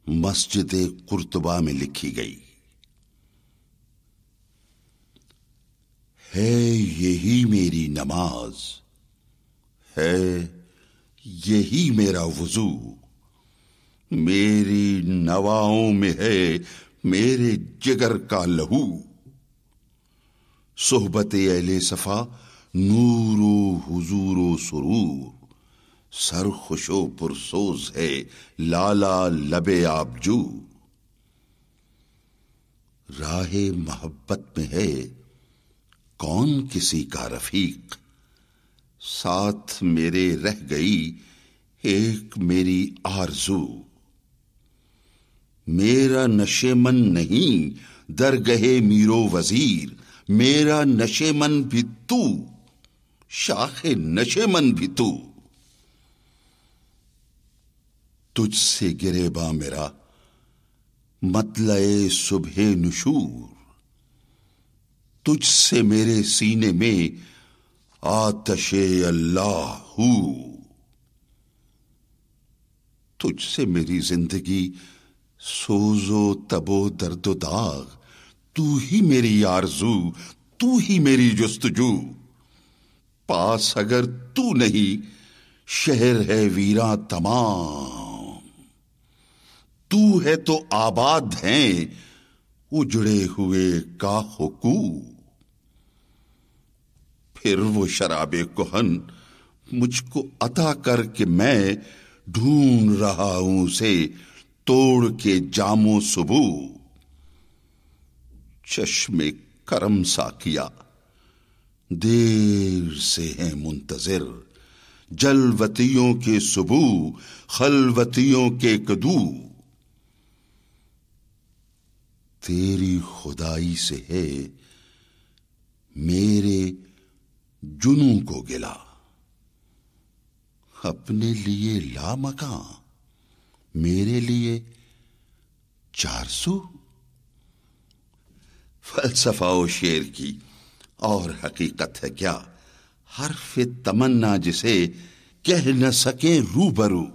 مسجد قرطبہ میں لکھی گئی ہے یہی میری نماز، ہے یہی میرا وضو، میری نواؤں میں ہے میرے جگر کا لہو، صحبت اہل صفا نور و حضور و سرور، سر خوش و پرسوز ہے لالا لب آبجو، راہ محبت میں ہے کون کسی کا رفیق، ساتھ میرے رہ گئی ایک میری آرزو، میرا نشے من نہیں درگہے میرو وزیر، میرا نشے من بھی تو، شاخ نشے من بھی تو، تجھ سے گریباں میرا مطلع صبح نشور، تجھ سے میرے سینے میں آتش اللہ ہو، تجھ سے میری زندگی سوز و تب و درد و داغ، تو ہی میری آرزو، تو ہی میری جستجو، پاس اگر تو نہیں شہر ہے ویراں تمام، تو ہے تو آباد ہیں اجڑے ہوئے کاخ و کو، پھر وہ شراب کہن مجھ کو عطا کر کے میں ڈھونڈ رہا ہوں اسے توڑ کے جام و صبو، چشم کرم ساقیا دیر سے ہیں منتظر، جلوتیوں کے صبو خلوتیوں کے کدو، تیری خدائی سے ہے میرے جنوں کو گلا، اپنے لیے لامکاں میرے لیے 400، فلسفہ و شعر کی اور حقیقت ہے کیا، حرف تمنا جسے کہہ نہ سکیں روبرو،